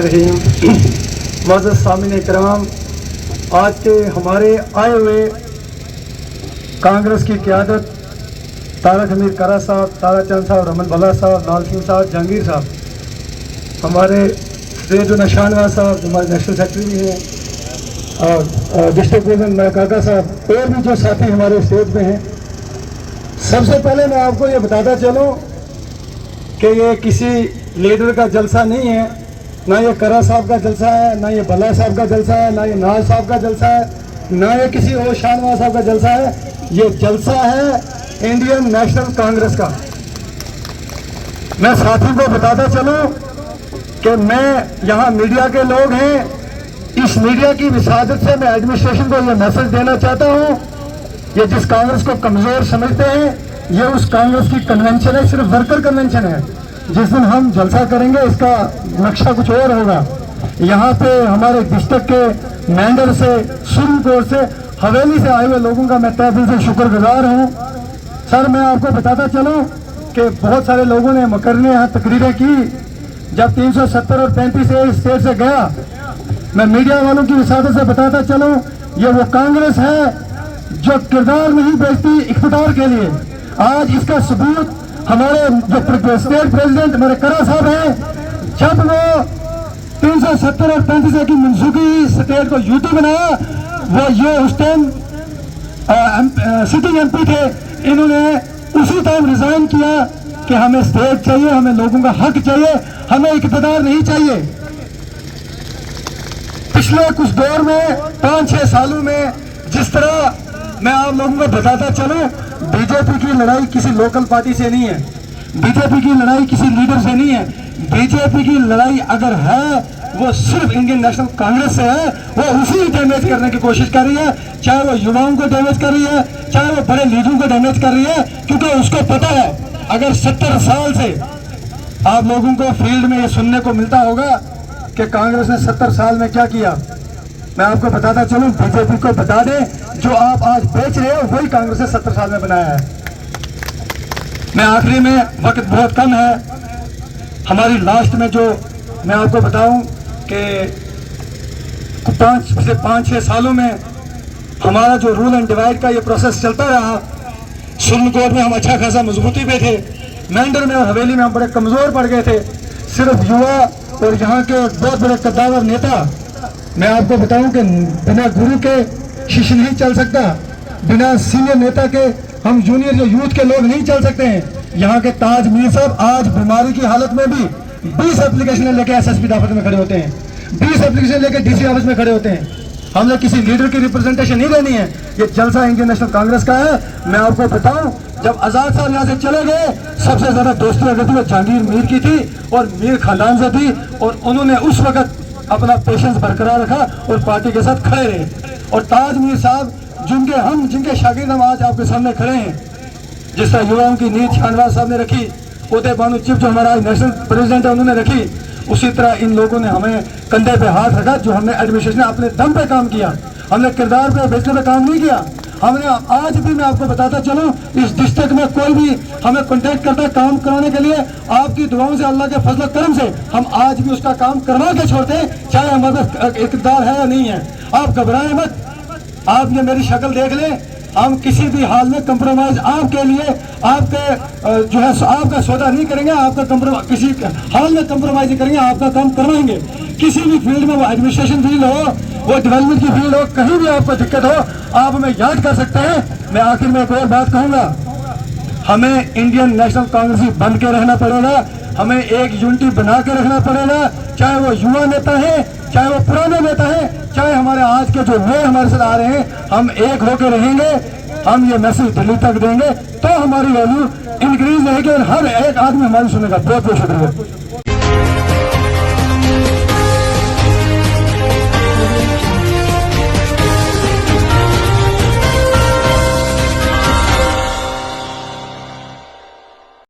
बिस्मिल्लाहिर्रहमानिर्रहीम। मुअज़्ज़ज़ सामीन इकराम, आज के हमारे आए हुए कांग्रेस की क़यादत तारक हमीद करा साहब, तारा चंद साहब, रमन भला साहब, लाल सिंह साहब, जहांगीर साहब, हमारे सैयद शाहनवाज साहब हमारे नेशनल सेक्रेटरी भी हैं, और डिस्ट्रिक्ट प्रेसिडेंट मेरा काका साहब, और भी जो साथी हमारे स्टेज में हैं। सबसे पहले मैं आपको ये बताता चलूँ कि ये किसी लीडर का जलसा नहीं है, ना ये करा साहब का जलसा है, ना ये भला साहब का जलसा है, ना ये नाज साहब का जलसा है, ना ये किसी और शाहनवाज साहब का जलसा है। ये जलसा है इंडियन नेशनल कांग्रेस का। मैं साथियों को बताता चलूं कि मैं यहाँ मीडिया के लोग हैं, इस मीडिया की विसादत से मैं एडमिनिस्ट्रेशन को ये मैसेज देना चाहता हूँ, ये जिस कांग्रेस को कमज़ोर समझते हैं, ये उस कांग्रेस की कन्वेंशन है, सिर्फ वर्कर कन्वेंशन है। जिस दिन हम जलसा करेंगे इसका नक्शा कुछ और होगा। यहाँ पे हमारे डिस्ट्रिक्ट के मैंडर से, सुप्रीम कोर्ट से, हवेली से आए हुए लोगों का मैं तहे दिल से शुक्रगुजार हूँ। सर, मैं आपको बताता चलूँ कि बहुत सारे लोगों ने मकरने यहाँ तकरीरें की। जब 370 और 35 स्टेट से गया, मैं मीडिया वालों की विसादत से बताता चलूँ, ये वो कांग्रेस है जो किरदार नहीं बेचती इख्तियार के लिए। आज इसका सबूत हमारे जो स्टेट प्रेसिडेंट हमारे करा साहब हैं, जब वो 370 और 35 की मनसूखी स्टेट को यूटी बनाया, वो ये उस टाइम सिटिंग एमपी थे, इन्होंने उसी टाइम रिजाइन किया कि हमें स्टेट चाहिए, हमें लोगों का हक चाहिए, हमें इख्तियार नहीं चाहिए। पिछले कुछ दौर में 5-6 सालों में जिस तरह मैं आप लोगों को बताता चलूं, बीजेपी की लड़ाई किसी लोकल पार्टी से नहीं है, बीजेपी की लड़ाई किसी लीडर से नहीं है। बीजेपी की लड़ाई अगर है वो सिर्फ इंडियन नेशनल कांग्रेस से है। वो उसी डैमेज करने की कोशिश कर रही है, चाहे वो युवाओं को डैमेज कर रही है, चाहे वो बड़े लीडरों को डैमेज कर रही है, क्योंकि उसको पता है अगर 70 साल से आप लोगों को फील्ड में ये सुनने को मिलता होगा कि कांग्रेस ने 70 साल में क्या किया। मैं आपको बताता चलूं, बीजेपी को बता दें, जो आप आज बेच रहे हो वही कांग्रेस ने 70 साल में बनाया है। मैं आखिरी में, वक्त बहुत कम है, हमारी लास्ट में जो मैं आपको बताऊं कि पिछले 5-6 सालों में हमारा जो रूल एंड डिवाइड का ये प्रोसेस चलता रहा, सुप्रीम कोर्ट में हम अच्छा खासा मजबूती पे थे, मैंडर में और हवेली में हम बड़े कमज़ोर पड़ गए थे। सिर्फ युवा और यहाँ के बहुत बड़े कद्दावर नेता, मैं आपको बताऊं कि बिना गुरु के शिष्य नहीं चल सकता, बिना सीनियर नेता के हम जूनियर जो यूथ के लोग नहीं चल सकते हैं। यहाँ के ताज मीर साहब आज बीमारी की हालत में भी 20 एप्लीकेशन लेके एसएसपी दफ्तर में खड़े होते हैं, 20 एप्लीकेशन लेके डीसी ऑफिस में खड़े होते हैं। हमने किसी लीडर की रिप्रेजेंटेशन नहीं देनी है, ये जलसा इंडियन नेशनल कांग्रेस का है। मैं आपको बताऊं, जब आजाद साहब यहाँ से चले गए, सबसे ज्यादा दोस्ती अगर थी वो जहांगीर मीर की थी और मीर खानदान से थी, और उन्होंने उस वक्त अपना पेशेंस बरकरार रखा और पार्टी के साथ खड़े रहे। और ताज मीर साहब जिनके शागिर्द हम आज आपके सामने खड़े हैं, जिस तरह युवाओं की नींद शाहनवाज साहब ने रखी, उदय भानु चिप जो हमारा नेशनल प्रेसिडेंट है उन्होंने रखी, उसी तरह इन लोगों ने हमें कंधे पे हाथ रखा। जो हमने एडमिनिस्ट्रेशन अपने दम पे काम किया, हमने किरदार पे बेचने पे काम नहीं किया। हमने आज भी, मैं आपको बताता चलूं, इस डिस्ट्रिक्ट में कोई भी हमें कॉन्टेक्ट करता है काम कराने के लिए, आपकी दुआओं से, अल्लाह के फजल करम से हम आज भी उसका काम करवा के छोड़ते हैं, चाहे हमारे पास इक़्तिदार है या नहीं है। आप घबराएं मत, आप ये मेरी शक्ल देख लें, हम किसी भी हाल में कंप्रोमाइज आपके लिए, आपके जो है आपका सौदा नहीं करेंगे, आपका किसी हाल में कंप्रोमाइज नहीं करेंगे, आपका काम करवाएंगे। किसी भी फील्ड में, वो एडमिनिस्ट्रेशन फील्ड हो, वो डेवलपमेंट की फील्ड हो, कहीं भी आपको दिक्कत हो, आप हमें याद कर सकते हैं। मैं आखिर में एक और बात कहूँगा, हमें इंडियन नेशनल कांग्रेस बन के रहना पड़ेगा, हमें एक यूनिटी बना के रखना पड़ेगा, चाहे वो युवा नेता है, चाहे वो पुराने नेता है, चाहे हमारे आज के जो नए हमारे साथ आ रहे हैं, हम एक होकर रहेंगे, हम ये मैसेज दिल्ली तक देंगे तो हमारी वैल्यू इंक्रीज रहेगी और हर एक आदमी हमारी सुनेगा। बहुत बहुत शुक्रिया।